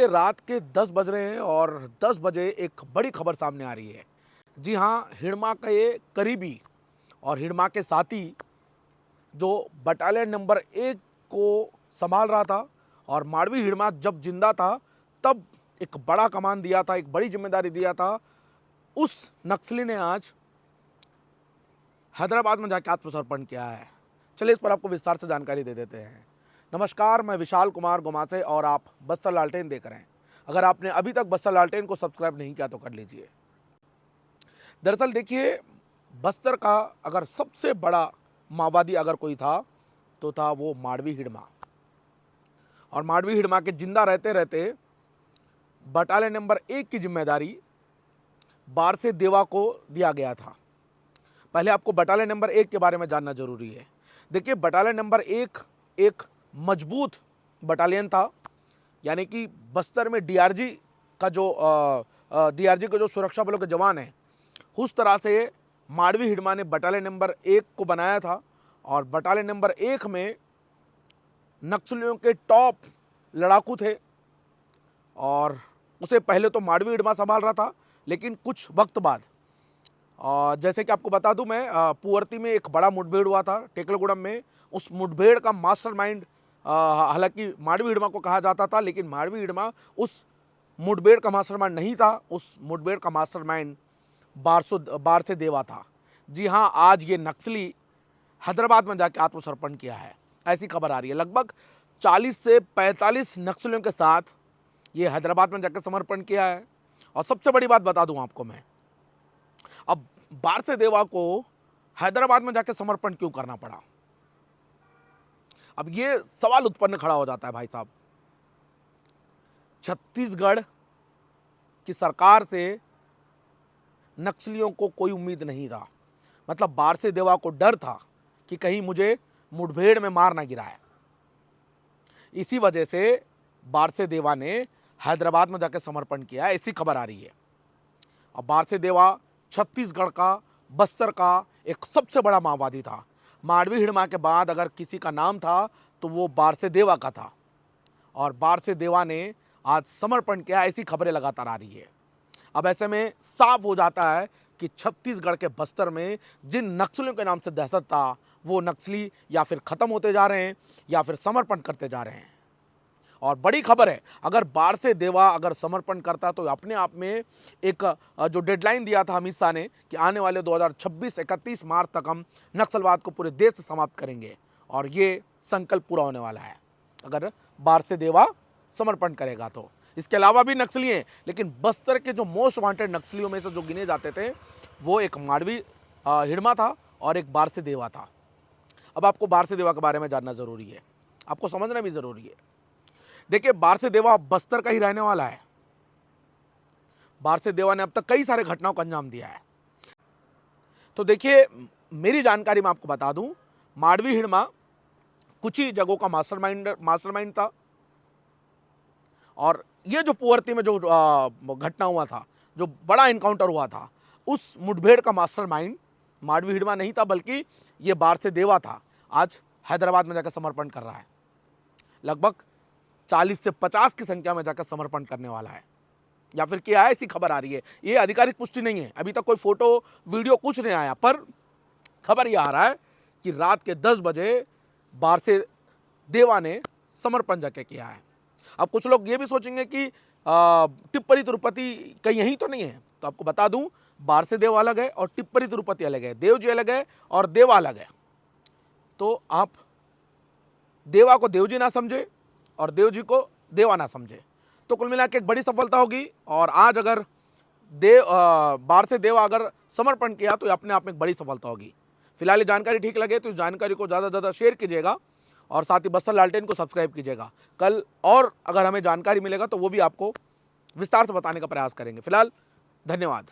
रात के 10 बज रहे हैं और 10 बजे एक बड़ी खबर सामने आ रही है। जी हाँ, हिड़मा का ये करीबी और हिड़मा के साथी जो बटालियन नंबर 1 को संभाल रहा था और माडवी हिड़मा जब जिंदा था तब एक बड़ा कमान दिया था, एक बड़ी जिम्मेदारी दिया था। उस नक्सली ने आज हैदराबाद में जाकर आत्मसमर्पण किया है। चलिए इस पर आपको विस्तार से जानकारी दे देते हैं। नमस्कार, मैं विशाल कुमार गोमासे और आप बस्तर लालटेन देख रहे हैं। अगर आपने अभी तक बस्तर लालटेन को सब्सक्राइब नहीं किया तो कर लीजिए। दरअसल देखिए, बस्तर का अगर सबसे बड़ा माओवादी अगर कोई था तो था वो माडवी हिड़मा। और माडवी हिड़मा के जिंदा रहते रहते बटालियन नंबर 1 की जिम्मेदारी बारसे देवा को दिया गया था। पहले आपको बटालियन नंबर 1 के बारे में जानना जरूरी है। देखिए, बटालियन नंबर 1 एक मजबूत बटालियन था, यानी कि बस्तर में डीआरजी का जो सुरक्षा बलों के जवान हैं, उस तरह से माडवी हिड़मा ने बटालियन नंबर 1 को बनाया था। और बटालियन नंबर 1 में नक्सलियों के टॉप लड़ाकू थे और उसे पहले तो माडवी हिड़मा संभाल रहा था, लेकिन कुछ वक्त बाद जैसे कि आपको बता दूं, मैं पुअर्ती में एक बड़ा मुठभेड़ हुआ था टेकलगुड़म में। उस मुठभेड़ का मास्टरमाइंड हालांकि माडवी हिड़मा को कहा जाता था, लेकिन माडवी हिड़मा उस मुठभेड़ का मास्टरमाइंड नहीं था। उस मुठभेड़ का मास्टरमाइंड बारसे देवा था। जी हाँ, आज ये नक्सली हैदराबाद में जाकर आत्मसमर्पण किया है, ऐसी खबर आ रही है। लगभग 40 से 45 नक्सलियों के साथ ये हैदराबाद में जाकर समर्पण किया है। और सबसे बड़ी बात बता दूं आपको मैं, अब बारसे देवा को हैदराबाद में जाकर समर्पण क्यों करना पड़ा? अब ये सवाल उत्पन्न खड़ा हो जाता है भाई साहब। छत्तीसगढ़ की सरकार से नक्सलियों को कोई उम्मीद नहीं था। मतलब बारसे देवा को डर था कि कहीं मुझे मुठभेड़ में मार ना गिराए। इसी वजह से बारसे देवा ने हैदराबाद में जाकर समर्पण किया, ऐसी खबर आ रही है। अब बारसे देवा छत्तीसगढ़ का, बस्तर का एक सबसे बड़ा माओवादी था। माडवी हिड़मा के बाद अगर किसी का नाम था तो वो बारसे देवा का था। और बारसे देवा ने आज समर्पण किया, ऐसी खबरें लगातार आ रही है। अब ऐसे में साफ हो जाता है कि छत्तीसगढ़ के बस्तर में जिन नक्सलियों के नाम से दहशत था, वो नक्सली या फिर खत्म होते जा रहे हैं या फिर समर्पण करते जा रहे हैं। और बड़ी खबर है, अगर बारसे देवा अगर समर्पण करता तो अपने आप में एक जो डेडलाइन दिया था अमित शाह ने कि आने वाले 2026-31 मार्च तक हम नक्सलवाद को पूरे देश से समाप्त करेंगे, और ये संकल्प पूरा होने वाला है अगर बारसे देवा समर्पण करेगा तो। इसके अलावा भी नक्सली हैं, लेकिन बस्तर के जो मोस्ट वांटेड नक्सलियों में से जो गिने जाते थे वो एक माडवी हिड़मा था और एक बारसे देवा था। अब आपको बारसे देवा के बारे में जानना जरूरी है, आपको समझना भी जरूरी है। देखिए, बारसे देवा बस्तर का ही रहने वाला है। बारसे देवा ने अब तक कई सारे घटनाओं को अंजाम दिया है। तो देखिए, मेरी जानकारी में आपको बता दूं, माडवी हिड़मा कुछ ही जगहों का मास्टरमाइंड था। और ये जो पुअर्ती में जो घटना हुआ था, जो बड़ा इनकाउंटर हुआ था, उस मुठभेड़ का मास्टरमाइंड माडवी हिड़मा नहीं था, बल्कि ये बारसे देवा था। आज हैदराबाद में जाकर समर्पण कर रहा है। लगभग 40 से 50 की संख्या में जाकर समर्पण करने वाला है, या फिर क्या है, ऐसी खबर आ रही है। ये आधिकारिक पुष्टि नहीं है, अभी तक कोई फोटो वीडियो कुछ नहीं आया, पर खबर यह आ रहा है कि रात के 10 बजे बारसे देवा ने समर्पण जाके किया है। अब कुछ लोग ये भी सोचेंगे कि टिप्परी तिरुपति कहीं यहीं तो नहीं है, तो आपको बता दूं, बारसे देवा अलग है और टिप्परी तिरुपति अलग है, देव जी अलग है और देवा अलग है। तो आप देवा को देव जी ना समझे और देव जी को देवा ना समझे, तो कुल मिला के एक बड़ी सफलता होगी। और आज अगर बारसे देवा अगर समर्पण किया तो अपने आप में एक बड़ी सफलता होगी। फिलहाल ये जानकारी ठीक लगे तो इस जानकारी को ज़्यादा से ज़्यादा शेयर कीजिएगा और साथ ही बस्तर लालटेन को सब्सक्राइब कीजिएगा। कल और अगर हमें जानकारी मिलेगा तो वो भी आपको विस्तार से बताने का प्रयास करेंगे। फिलहाल धन्यवाद।